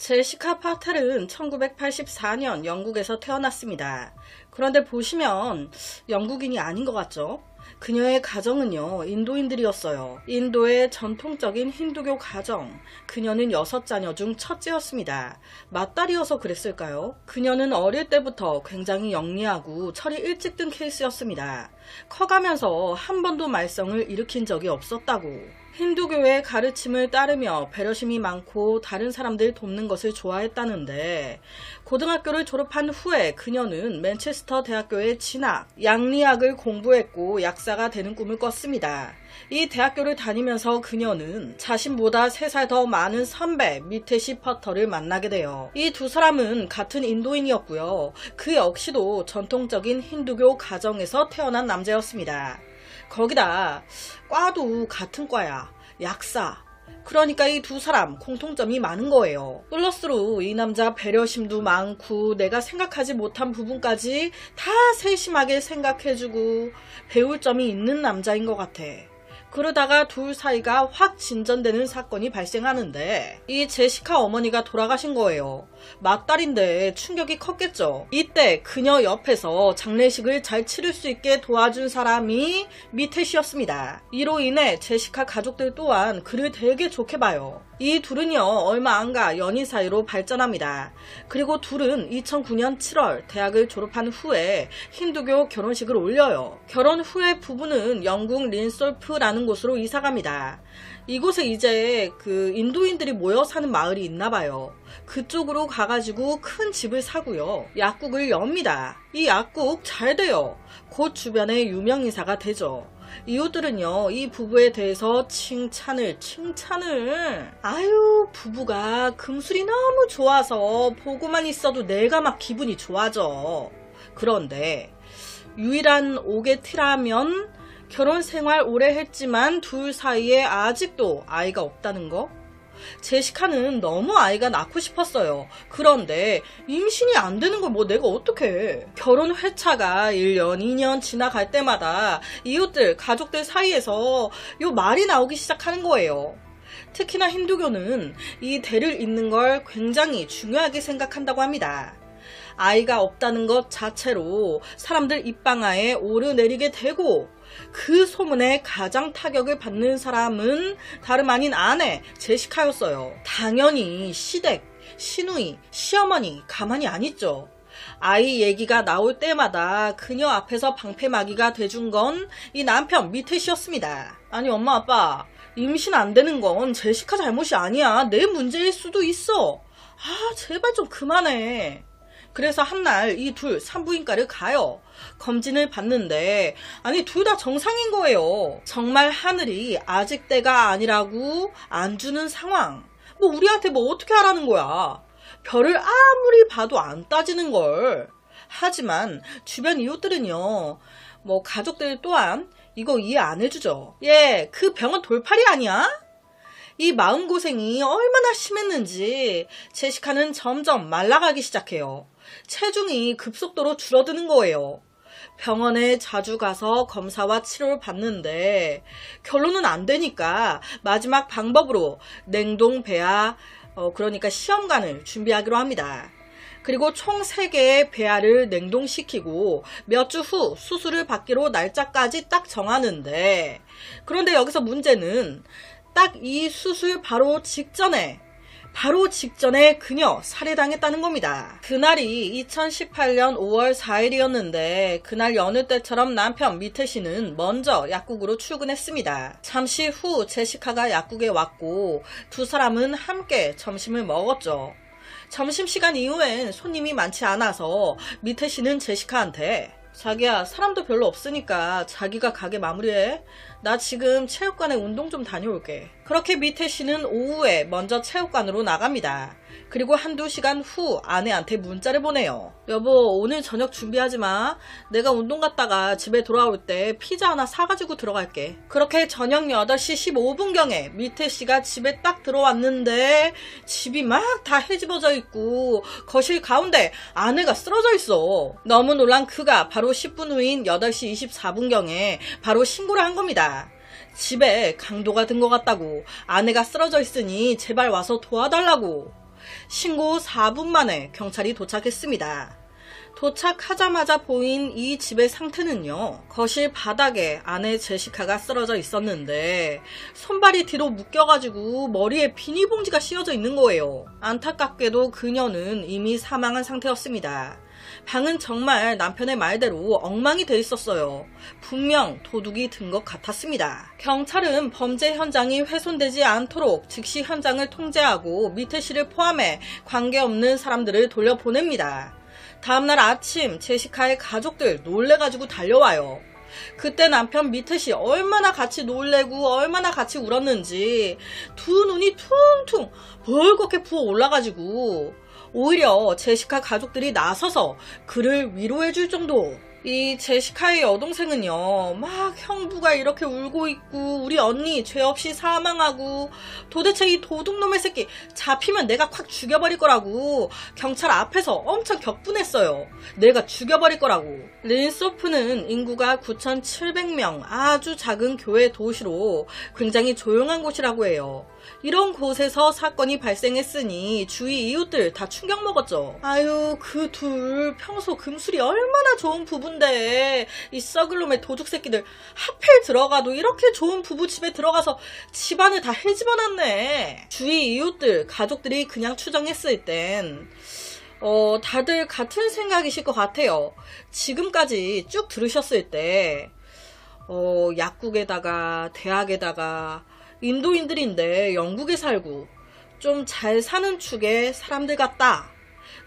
제시카 파텔은 1984년 영국에서 태어났습니다. 그런데 보시면 영국인이 아닌 것 같죠? 그녀의 가정은요, 인도인들이었어요. 인도의 전통적인 힌두교 가정. 그녀는 6자녀 중 첫째였습니다. 맏딸이어서 그랬을까요? 그녀는 어릴 때부터 굉장히 영리하고 철이 일찍 든 케이스였습니다. 커가면서 한 번도 말썽을 일으킨 적이 없었다고. 힌두교의 가르침을 따르며 배려심이 많고 다른 사람들 돕는 것을 좋아했다는데, 고등학교를 졸업한 후에 그녀는 맨체스터 대학교에 진학, 양리학을 공부했고 약사가 되는 꿈을 꿨습니다. 이 대학교를 다니면서 그녀는 자신보다 3살 더 많은 선배 미테시 퍼터를 만나게 돼요. 이 두 사람은 같은 인도인이었고요. 그 역시도 전통적인 힌두교 가정에서 태어난 남자였습니다. 거기다 과도 같은 과야. 약사. 그러니까 이 두 사람 공통점이 많은 거예요. 플러스로 이 남자 배려심도 많고 내가 생각하지 못한 부분까지 다 세심하게 생각해주고 배울 점이 있는 남자인 것 같아. 그러다가 둘 사이가 확 진전되는 사건이 발생하는데, 이 제시카 어머니가 돌아가신 거예요. 맏딸인데 충격이 컸겠죠. 이때 그녀 옆에서 장례식을 잘 치를 수 있게 도와준 사람이 미테시였습니다. 이로 인해 제시카 가족들 또한 그를 되게 좋게 봐요. 이 둘은요, 얼마 안 가 연인 사이로 발전합니다. 그리고 둘은 2009년 7월 대학을 졸업한 후에 힌두교 결혼식을 올려요. 결혼 후에 부부는 영국 린솔프라는 곳으로 이사갑니다. 이곳에 이제 그 인도인들이 모여 사는 마을이 있나봐요. 그쪽으로 가가지고 큰 집을 사고요. 약국을 엽니다. 이 약국 잘 돼요. 곧 주변에 유명인사가 되죠. 이웃들은요, 이 부부에 대해서 칭찬을 아유, 부부가 금술이 너무 좋아서 보고만 있어도 내가 막 기분이 좋아져. 그런데 유일한 오게티라면 결혼 생활 오래 했지만 둘 사이에 아직도 아이가 없다는 거? 제시카는 너무 아이가 낳고 싶었어요. 그런데 임신이 안 되는 걸 뭐 내가 어떡해. 결혼 회차가 1년, 2년 지나갈 때마다 이웃들, 가족들 사이에서 요 말이 나오기 시작하는 거예요. 특히나 힌두교는 이 대를 잇는 걸 굉장히 중요하게 생각한다고 합니다. 아이가 없다는 것 자체로 사람들 입방아에 오르내리게 되고, 그 소문에 가장 타격을 받는 사람은 다름 아닌 아내 제시카였어요. 당연히 시댁, 시누이, 시어머니 가만히 안 있죠. 아이 얘기가 나올 때마다 그녀 앞에서 방패막이가 돼준 건 이 남편 미테시였습니다. 아니 엄마 아빠, 임신 안 되는 건 제시카 잘못이 아니야. 내 문제일 수도 있어. 아 제발 좀 그만해. 그래서 한날 이 둘 산부인과를 가요. 검진을 받는데 아니 둘 다 정상인 거예요. 정말 하늘이 아직 때가 아니라고 안 주는 상황. 뭐 우리한테 뭐 어떻게 하라는 거야. 별을 아무리 봐도 안 따지는 걸. 하지만 주변 이웃들은요, 뭐 가족들 또한 이거 이해 안 해주죠. 얘 그 병은 돌팔이 아니야? 이 마음고생이 얼마나 심했는지 제시카는 점점 말라가기 시작해요. 체중이 급속도로 줄어드는 거예요. 병원에 자주 가서 검사와 치료를 받는데 결론은 안 되니까 마지막 방법으로 냉동 배아, 그러니까 시험관을 준비하기로 합니다. 그리고 총 3개의 배아를 냉동시키고 몇 주 후 수술을 받기로 날짜까지 딱 정하는데, 그런데 여기서 문제는 딱 이 수술 바로 직전에 그녀 살해당했다는 겁니다. 그날이 2018년 5월 4일이었는데 그날 여느 때처럼 남편 미테시는 먼저 약국으로 출근했습니다. 잠시 후 제시카가 약국에 왔고 두 사람은 함께 점심을 먹었죠. 점심시간 이후엔 손님이 많지 않아서 미테시는 제시카한테 자기야, 사람도 별로 없으니까 자기가 가게 마무리해. 나 지금 체육관에 운동 좀 다녀올게. 그렇게 미테시는 오후에 먼저 체육관으로 나갑니다. 그리고 한두 시간 후 아내한테 문자를 보내요. 여보, 오늘 저녁 준비하지 마. 내가 운동 갔다가 집에 돌아올 때 피자 하나 사가지고 들어갈게. 그렇게 저녁 8시 15분경에 미테시가 집에 딱 들어왔는데 집이 막 다 헤집어져 있고 거실 가운데 아내가 쓰러져 있어. 너무 놀란 그가 바로 10분 후인 8시 24분경에 바로 신고를 한 겁니다. 집에 강도가 든 것 같다고, 아내가 쓰러져 있으니 제발 와서 도와달라고. 신고 4분 만에 경찰이 도착했습니다. 도착하자마자 보인 이 집의 상태는요, 거실 바닥에 아내 제시카가 쓰러져 있었는데 손발이 뒤로 묶여가지고 머리에 비닐봉지가 씌워져 있는 거예요. 안타깝게도 그녀는 이미 사망한 상태였습니다. 방은 정말 남편의 말대로 엉망이 돼 있었어요. 분명 도둑이 든 것 같았습니다. 경찰은 범죄 현장이 훼손되지 않도록 즉시 현장을 통제하고 미태 씨를 포함해 관계없는 사람들을 돌려보냅니다. 다음날 아침 제시카의 가족들 놀래가지고 달려와요. 그때 남편 미태씨 얼마나 같이 놀래고 얼마나 같이 울었는지 두 눈이 퉁퉁 벌겋게 부어 올라가지고 오히려 제시카 가족들이 나서서 그를 위로해줄 정도. 이 제시카의 여동생은요, 막 형부가 이렇게 울고 있고 우리 언니 죄 없이 사망하고 도대체 이 도둑놈의 새끼 잡히면 내가 콱 죽여버릴 거라고 경찰 앞에서 엄청 격분했어요. 내가 죽여버릴 거라고. 린소프는 인구가 9,700명 아주 작은 교회 도시로 굉장히 조용한 곳이라고 해요. 이런 곳에서 사건이 발생했으니 주위 이웃들 다 충격 먹었죠. 아유, 그 둘 평소 금술이 얼마나 좋은 부부인데 이 썩을 놈의 도둑 새끼들 하필 들어가도 이렇게 좋은 부부 집에 들어가서 집안을 다 헤집어놨네. 주위 이웃들 가족들이 그냥 추정했을 땐 다들 같은 생각이실 것 같아요. 지금까지 쭉 들으셨을 때 약국에다가 대학에다가 인도인들인데 영국에 살고 좀 잘 사는 축의 사람들 같다.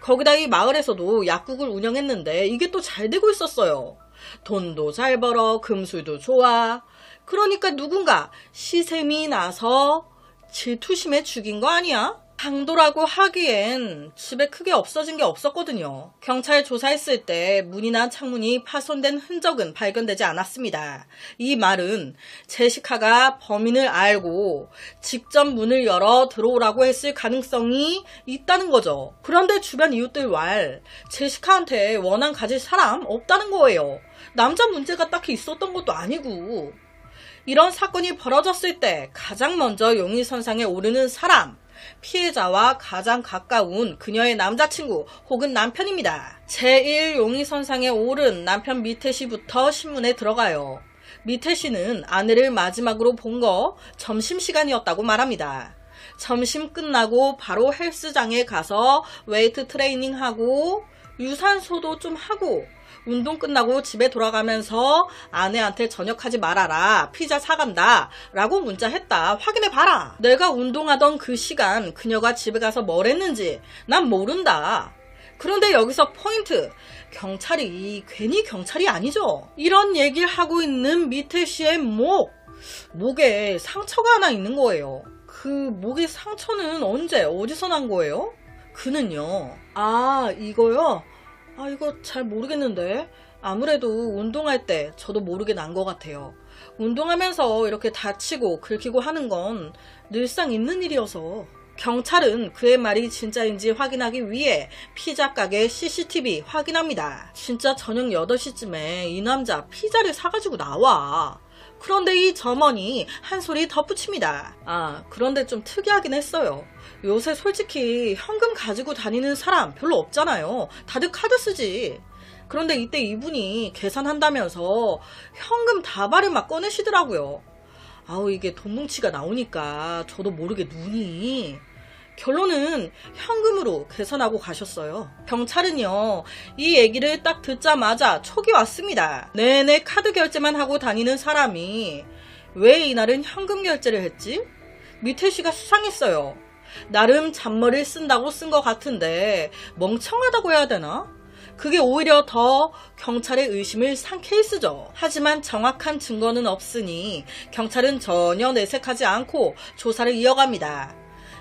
거기다 이 마을에서도 약국을 운영했는데 이게 또 잘 되고 있었어요. 돈도 잘 벌어, 금술도 좋아. 그러니까 누군가 시샘이 나서 질투심에 죽인 거 아니야? 강도라고 하기엔 집에 크게 없어진 게 없었거든요. 경찰 조사했을 때 문이나 창문이 파손된 흔적은 발견되지 않았습니다. 이 말은 제시카가 범인을 알고 직접 문을 열어 들어오라고 했을 가능성이 있다는 거죠. 그런데 주변 이웃들 말 제시카한테 원한 가질 사람 없다는 거예요. 남자 문제가 딱히 있었던 것도 아니고. 이런 사건이 벌어졌을 때 가장 먼저 용의선상에 오르는 사람, 피해자와 가장 가까운 그녀의 남자친구 혹은 남편입니다. 제1 용의선상에 오른 남편 미태 씨부터 신문에 들어가요. 미태 씨는 아내를 마지막으로 본 거 점심시간이었다고 말합니다. 점심 끝나고 바로 헬스장에 가서 웨이트 트레이닝하고 유산소도 좀 하고 운동 끝나고 집에 돌아가면서 아내한테 저녁하지 말아라, 피자 사간다 라고 문자했다. 확인해봐라. 내가 운동하던 그 시간 그녀가 집에 가서 뭘 했는지 난 모른다. 그런데 여기서 포인트, 경찰이 괜히 경찰이 아니죠. 이런 얘기를 하고 있는 미태 씨의 목에 상처가 하나 있는 거예요. 그 목의 상처는 언제 어디서 난 거예요? 그는요, 이거요? 이거 잘 모르겠는데 아무래도 운동할 때 저도 모르게 난 것 같아요. 운동하면서 이렇게 다치고 긁히고 하는 건 늘상 있는 일이어서. 경찰은 그의 말이 진짜인지 확인하기 위해 피자 가게 CCTV 확인합니다. 진짜 저녁 8시쯤에 이 남자 피자를 사가지고 나와. 그런데 이 점원이 한 소리 덧붙입니다. 그런데 좀 특이하긴 했어요. 요새 솔직히 현금 가지고 다니는 사람 별로 없잖아요. 다들 카드 쓰지. 그런데 이때 이분이 계산한다면서 현금 다발을 막 꺼내시더라고요. 이게 돈 뭉치가 나오니까 저도 모르게 눈이. 결론은 현금으로 계산하고 가셨어요. 경찰은요, 이 얘기를 딱 듣자마자 촉이 왔습니다. 내내 카드 결제만 하고 다니는 사람이 왜 이날은 현금 결제를 했지? 미태 씨가 수상했어요. 나름 잔머리를 쓴다고 쓴 것 같은데 멍청하다고 해야 되나? 그게 오히려 더 경찰의 의심을 산 케이스죠. 하지만 정확한 증거는 없으니 경찰은 전혀 내색하지 않고 조사를 이어갑니다.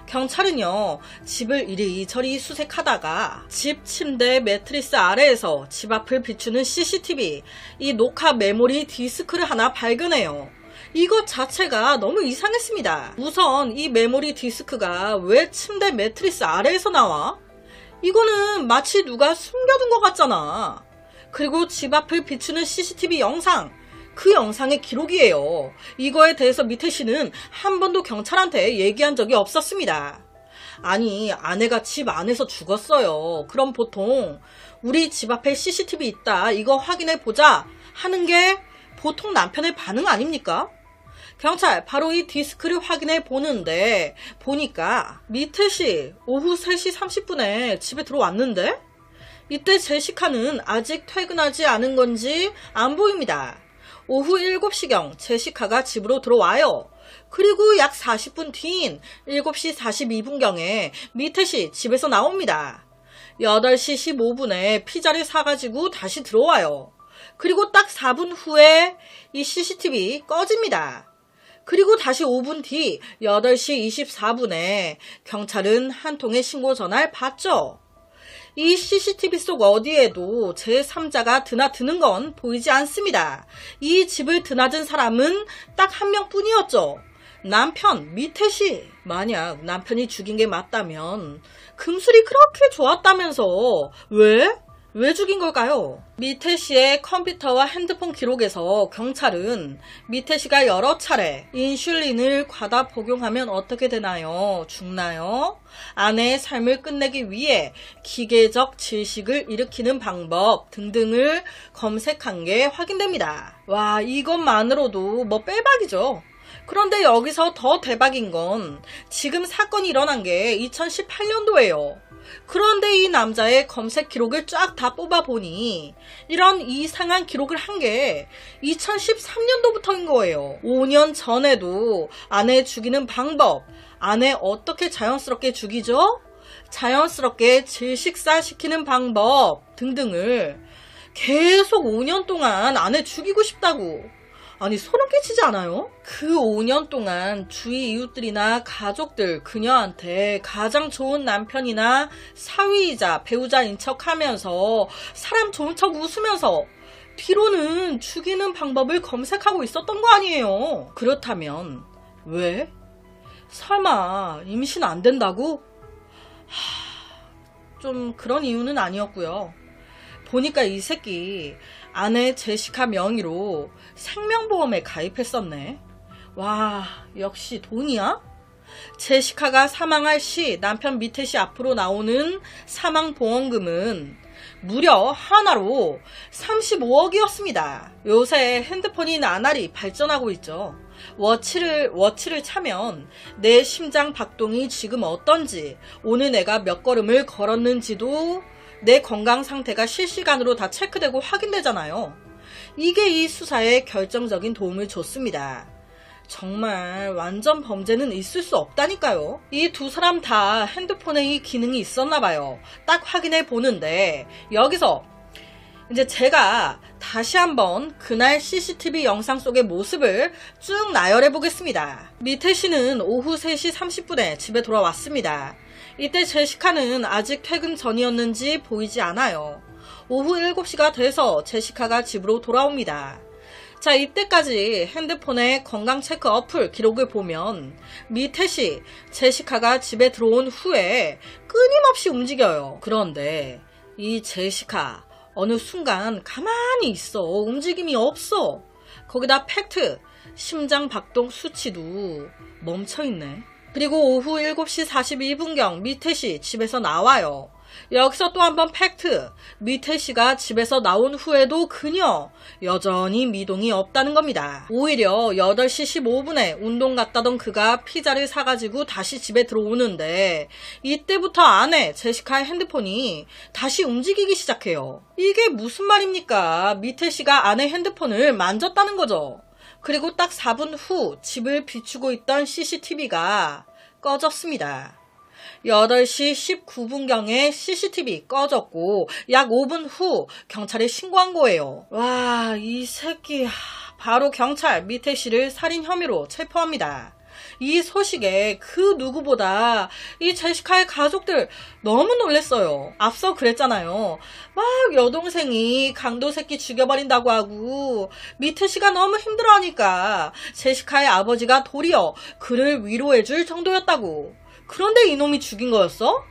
경찰은요, 집을 이리저리 수색하다가 집 침대 매트리스 아래에서 집 앞을 비추는 CCTV, 이 녹화 메모리 디스크를 하나 발견해요. 이것 자체가 너무 이상했습니다. 우선 이 메모리 디스크가 왜 침대 매트리스 아래에서 나와? 이거는 마치 누가 숨겨둔 것 같잖아. 그리고 집 앞을 비추는 CCTV 영상, 그 영상의 기록이에요. 이거에 대해서 미태 씨는 한 번도 경찰한테 얘기한 적이 없었습니다. 아니, 아내가 집 안에서 죽었어요. 그럼 보통 우리 집 앞에 CCTV 있다, 이거 확인해 보자 하는 게 보통 남편의 반응 아닙니까? 경찰 바로 이 디스크를 확인해 보는데 보니까 미태씨 오후 3시 30분에 집에 들어왔는데 이때 제시카는 아직 퇴근하지 않은 건지 안 보입니다. 오후 7시경 제시카가 집으로 들어와요. 그리고 약 40분 뒤인 7시 42분경에 미태씨 집에서 나옵니다. 8시 15분에 피자를 사가지고 다시 들어와요. 그리고 딱 4분 후에 이 CCTV 꺼집니다. 그리고 다시 5분 뒤 8시 24분에 경찰은 한 통의 신고 전화를 받죠. 이 CCTV 속 어디에도 제3자가 드나드는 건 보이지 않습니다. 이 집을 드나든 사람은 딱 한 명뿐이었죠. 남편 미태씨. 만약 남편이 죽인 게 맞다면 금술이 그렇게 좋았다면서 왜 죽인 걸까요? 미태씨의 컴퓨터와 핸드폰 기록에서 경찰은 미태씨가 여러 차례 인슐린을 과다 복용하면 어떻게 되나요? 죽나요? 아내의 삶을 끝내기 위해 기계적 질식을 일으키는 방법 등등을 검색한 게 확인됩니다. 와, 이것만으로도 뭐 빼박이죠. 그런데 여기서 더 대박인 건 지금 사건이 일어난 게 2018년도예요. 그런데 이 남자의 검색 기록을 쫙 다 뽑아보니 이런 이상한 기록을 한 게 2013년도부터인 거예요. 5년 전에도 아내 죽이는 방법, 아내 어떻게 자연스럽게 죽이죠? 자연스럽게 질식사시키는 방법 등등을 계속 5년 동안 아내 죽이고 싶다고. 아니, 소름 끼치지 않아요? 그 5년 동안 주위 이웃들이나 가족들 그녀한테 가장 좋은 남편이나 사위이자 배우자인 척하면서 사람 좋은 척 웃으면서 뒤로는 죽이는 방법을 검색하고 있었던 거 아니에요. 그렇다면 왜? 설마 임신 안 된다고? 좀 그런 이유는 아니었고요. 보니까 이 새끼 아내 제시카 명의로 생명보험에 가입했었네. 와, 역시 돈이야? 제시카가 사망할 시 남편 미태씨 앞으로 나오는 사망보험금은 무려 하나로 35억이었습니다. 요새 핸드폰이 나날이 발전하고 있죠. 워치를 차면 내 심장 박동이 지금 어떤지, 오늘 내가 몇 걸음을 걸었는지도 내 건강 상태가 실시간으로 다 체크되고 확인되잖아요. 이게 이 수사에 결정적인 도움을 줬습니다. 정말 완전 범죄는 있을 수 없다니까요. 이 두 사람 다 핸드폰에 이 기능이 있었나 봐요. 딱 확인해 보는데 여기서 이제 제가 다시 한번 그날 CCTV 영상 속의 모습을 쭉 나열해 보겠습니다. 미태 씨는 오후 3시 30분에 집에 돌아왔습니다. 이때 제시카는 아직 퇴근 전이었는지 보이지 않아요. 오후 7시가 돼서 제시카가 집으로 돌아옵니다. 자, 이때까지 핸드폰의 건강 체크 어플 기록을 보면 미태씨, 제시카가 집에 들어온 후에 끊임없이 움직여요. 그런데 이 제시카 어느 순간 가만히 있어. 움직임이 없어. 거기다 팩트, 심장 박동 수치도 멈춰있네. 그리고 오후 7시 42분경 미태씨 집에서 나와요. 여기서 또 한 번 팩트, 미태씨가 집에서 나온 후에도 그녀 여전히 미동이 없다는 겁니다. 오히려 8시 15분에 운동 갔다던 그가 피자를 사가지고 다시 집에 들어오는데 이때부터 아내 제시카의 핸드폰이 다시 움직이기 시작해요. 이게 무슨 말입니까? 미태씨가 아내 핸드폰을 만졌다는 거죠. 그리고 딱 4분 후 집을 비추고 있던 CCTV가 꺼졌습니다. 8시 19분경에 CCTV 꺼졌고 약 5분 후 경찰에 신고한 거예요. 와, 이 새끼. 바로 경찰 미태씨를 살인 혐의로 체포합니다. 이 소식에 그 누구보다 이 제시카의 가족들 너무 놀랐어요. 앞서 그랬잖아요. 막 여동생이 강도 새끼 죽여버린다고 하고 미태씨가 너무 힘들어하니까 제시카의 아버지가 도리어 그를 위로해줄 정도였다고. 그런데 이놈이 죽인 거였어?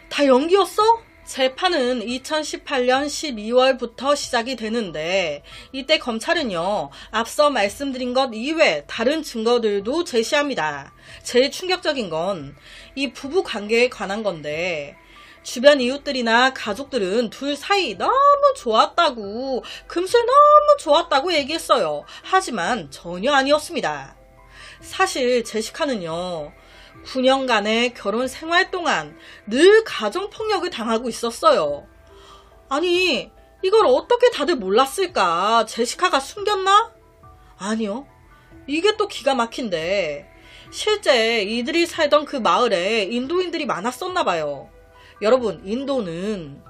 다 연기였어? 재판은 2018년 12월부터 시작이 되는데 이때 검찰은요, 앞서 말씀드린 것 이외 다른 증거들도 제시합니다. 제일 충격적인 건 이 부부 관계에 관한 건데, 주변 이웃들이나 가족들은 둘 사이 너무 좋았다고, 금슬 너무 좋았다고 얘기했어요. 하지만 전혀 아니었습니다. 사실 제시카는요, 9년간의 결혼 생활 동안 늘 가정폭력을 당하고 있었어요. 아니, 이걸 어떻게 다들 몰랐을까? 제시카가 숨겼나? 아니요. 이게 또 기가 막힌데, 실제 이들이 살던 그 마을에 인도인들이 많았었나 봐요. 여러분, 인도는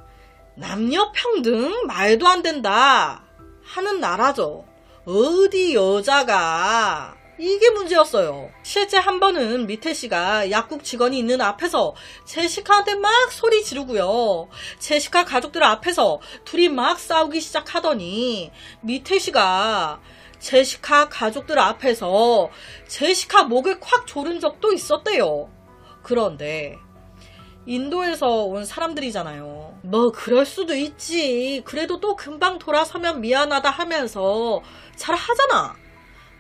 남녀 평등 말도 안 된다 하는 나라죠. 어디 여자가, 이게 문제였어요. 실제 한 번은 미태 씨가 약국 직원이 있는 앞에서 제시카한테 막 소리 지르고요. 제시카 가족들 앞에서 둘이 막 싸우기 시작하더니 미태 씨가 제시카 가족들 앞에서 제시카 목을 콱 조른 적도 있었대요. 그런데 인도에서 온 사람들이잖아요. 뭐 그럴 수도 있지. 그래도 또 금방 돌아서면 미안하다 하면서 잘 하잖아.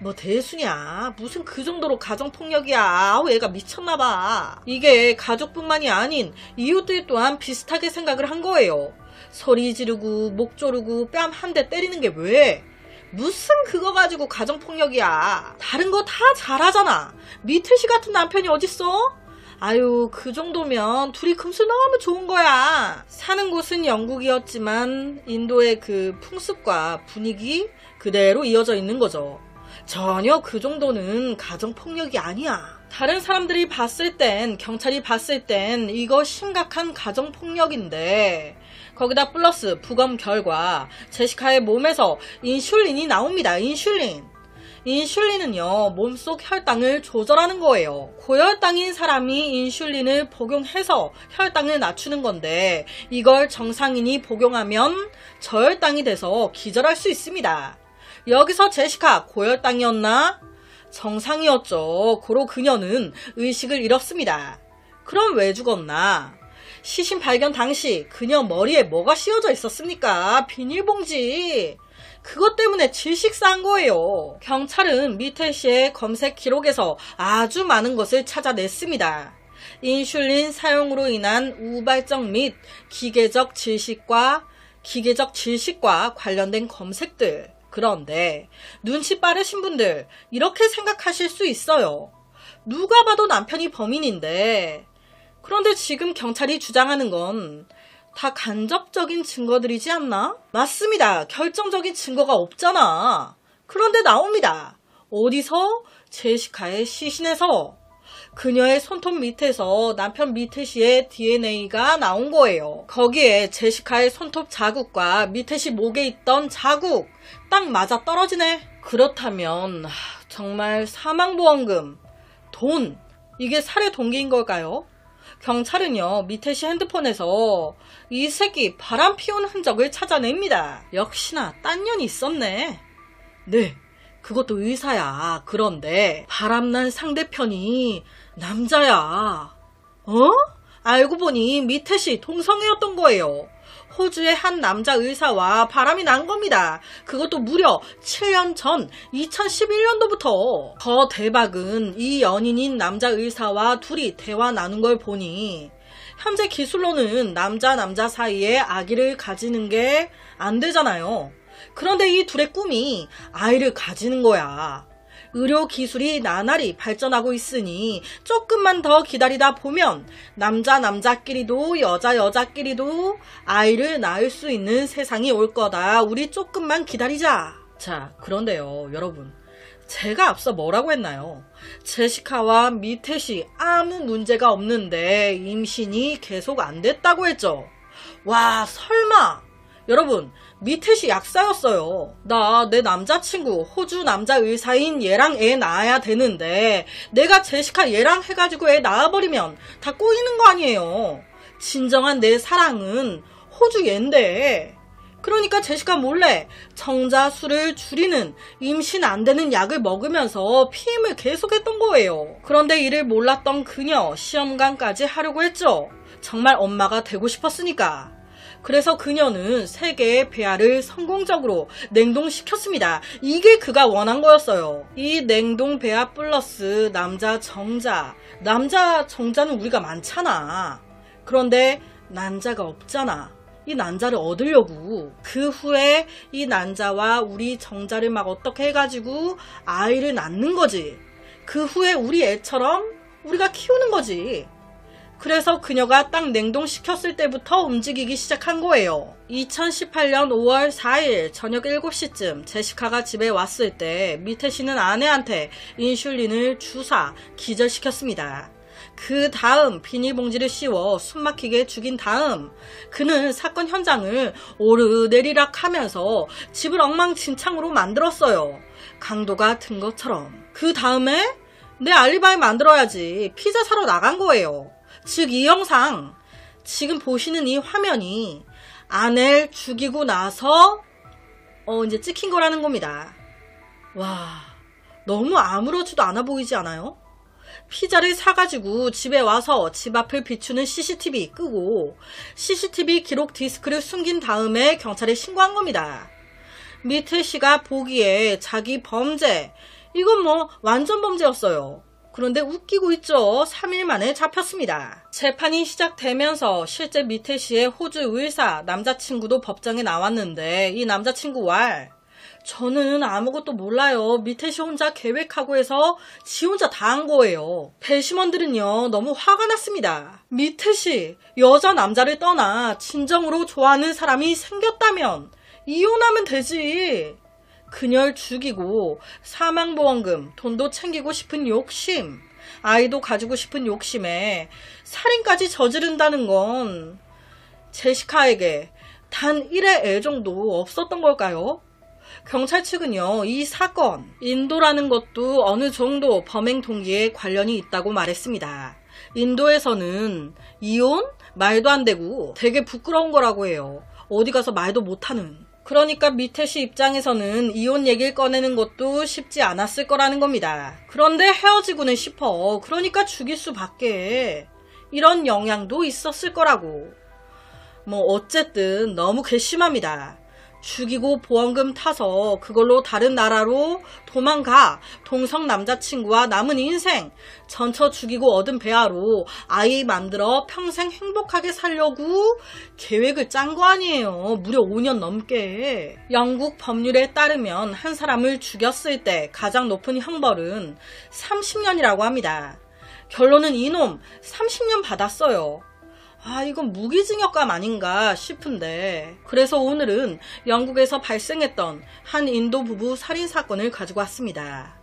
뭐 대수냐, 무슨 그 정도로 가정폭력이야. 아우, 얘가 미쳤나봐. 이게 가족뿐만이 아닌 이웃들 또한 비슷하게 생각을 한 거예요. 소리 지르고 목 조르고 뺨 한 대 때리는 게 왜? 무슨 그거 가지고 가정폭력이야. 다른 거 다 잘하잖아. 미태씨 같은 남편이 어딨어? 아유, 그 정도면 둘이 금슬 너무 좋은 거야. 사는 곳은 영국이었지만 인도의 그 풍습과 분위기 그대로 이어져 있는 거죠. 전혀 그 정도는 가정폭력이 아니야. 다른 사람들이 봤을 땐, 경찰이 봤을 땐 이거 심각한 가정폭력인데, 거기다 플러스 부검 결과 제시카의 몸에서 인슐린이 나옵니다. 인슐린은요, 몸속 혈당을 조절하는 거예요. 고혈당인 사람이 인슐린을 복용해서 혈당을 낮추는 건데, 이걸 정상인이 복용하면 저혈당이 돼서 기절할 수 있습니다. 여기서 제시카 고혈당이었나? 정상이었죠. 고로 그녀는 의식을 잃었습니다. 그럼 왜 죽었나? 시신 발견 당시 그녀 머리에 뭐가 씌워져 있었습니까? 비닐봉지. 그것 때문에 질식사한 거예요. 경찰은 미태 씨의 검색 기록에서 아주 많은 것을 찾아냈습니다. 인슐린 사용으로 인한 우발적 및 기계적 질식과 관련된 검색들. 그런데 눈치 빠르신 분들 이렇게 생각하실 수 있어요. 누가 봐도 남편이 범인인데, 그런데 지금 경찰이 주장하는 건 다 간접적인 증거들이지 않나? 맞습니다. 결정적인 증거가 없잖아. 그런데 나옵니다. 어디서? 제시카의 시신에서. 그녀의 손톱 밑에서 남편 미태 씨의 DNA가 나온 거예요. 거기에 제시카의 손톱 자국과 미태 씨 목에 있던 자국 딱 맞아 떨어지네. 그렇다면 정말 사망보험금, 돈, 이게 살해 동기인 걸까요? 경찰은요, 미태 씨 핸드폰에서 이 새끼 바람 피운 흔적을 찾아냅니다. 역시나 딴 년이 있었네. 네, 그것도 의사야. 그런데 바람난 상대편이 남자야. 알고 보니 미태 씨 동성애였던 거예요. 호주의 한 남자 의사와 바람이 난 겁니다. 그것도 무려 7년 전 2011년도부터. 더 대박은 이 연인인 남자 의사와 둘이 대화 나눈 걸 보니 현재 기술로는 남자 사이에 아기를 가지는 게 안 되잖아요. 그런데 이 둘의 꿈이 아이를 가지는 거야. 의료 기술이 나날이 발전하고 있으니 조금만 더 기다리다 보면 남자끼리도 여자끼리도 아이를 낳을 수 있는 세상이 올 거다. 우리 조금만 기다리자. 자, 그런데요, 여러분. 제가 앞서 뭐라고 했나요? 제시카와 미태 씨 아무 문제가 없는데 임신이 계속 안 됐다고 했죠. 와, 설마. 여러분, 미태 씨 약사였어요. 나 내 남자친구 호주 남자 의사인 얘랑 애 낳아야 되는데 내가 제시카 얘랑 해가지고 애 낳아버리면 다 꼬이는 거 아니에요. 진정한 내 사랑은 호주 얘인데. 그러니까 제시카 몰래 정자수를 줄이는 임신 안 되는 약을 먹으면서 피임을 계속했던 거예요. 그런데 이를 몰랐던 그녀 시험관까지 하려고 했죠. 정말 엄마가 되고 싶었으니까. 그래서 그녀는 3개의 배아를 성공적으로 냉동시켰습니다. 이게 그가 원한 거였어요. 이 냉동 배아 플러스 남자 정자. 남자 정자는 우리가 많잖아. 그런데 난자가 없잖아. 이 난자를 얻으려고. 그 후에 이 난자와 우리 정자를 막 어떻게 해가지고 아이를 낳는 거지. 그 후에 우리 애처럼 우리가 키우는 거지. 그래서 그녀가 딱 냉동시켰을 때부터 움직이기 시작한 거예요. 2018년 5월 4일 저녁 7시쯤 제시카가 집에 왔을 때 미태 씨는 아내한테 인슐린을 주사 기절시켰습니다. 그 다음 비닐봉지를 씌워 숨막히게 죽인 다음 그는 사건 현장을 오르내리락 하면서 집을 엉망진창으로 만들었어요. 강도가 든 것처럼. 그 다음에 내 알리바이 만들어야지 피자 사러 나간 거예요. 즉 이 영상, 지금 보시는 이 화면이 아내를 죽이고 나서 이제 찍힌 거라는 겁니다. 와, 너무 아무렇지도 않아 보이지 않아요? 피자를 사가지고 집에 와서 집 앞을 비추는 CCTV 끄고 CCTV 기록 디스크를 숨긴 다음에 경찰에 신고한 겁니다. 미태 씨가 보기에 자기 범죄, 이건 뭐 완전 범죄였어요. 그런데 웃기고 있죠. 3일 만에 잡혔습니다. 재판이 시작되면서 실제 미태 씨의 호주 의사 남자친구도 법정에 나왔는데 이 남자친구 왈, 저는 아무것도 몰라요. 미태 씨 혼자 계획하고 해서 지 혼자 다 한 거예요. 배심원들은요 너무 화가 났습니다. 미태 씨, 여자 남자를 떠나 진정으로 좋아하는 사람이 생겼다면 이혼하면 되지. 그녀를 죽이고 사망보험금, 돈도 챙기고 싶은 욕심, 아이도 가지고 싶은 욕심에 살인까지 저지른다는 건 제시카에게 단 1의 애정도 없었던 걸까요? 경찰 측은요, 이 사건, 인도라는 것도 어느 정도 범행 동기에 관련이 있다고 말했습니다. 인도에서는 이혼? 말도 안 되고 되게 부끄러운 거라고 해요. 어디 가서 말도 못하는. 그러니까 미태 씨 입장에서는 이혼 얘기를 꺼내는 것도 쉽지 않았을 거라는 겁니다. 그런데 헤어지고는 싶어. 그러니까 죽일 수밖에. 이런 영향도 있었을 거라고. 뭐 어쨌든 너무 괘씸합니다. 죽이고 보험금 타서 그걸로 다른 나라로 도망가 동성 남자친구와 남은 인생 전처 죽이고 얻은 배아로 아이 만들어 평생 행복하게 살려고 계획을 짠 거 아니에요. 무려 5년 넘게. 영국 법률에 따르면 한 사람을 죽였을 때 가장 높은 형벌은 30년이라고 합니다. 결론은 이놈 30년 받았어요. 아, 이건 무기징역감 아닌가 싶은데, 그래서 오늘은 영국에서 발생했던 한 인도 부부 살인사건을 가지고 왔습니다.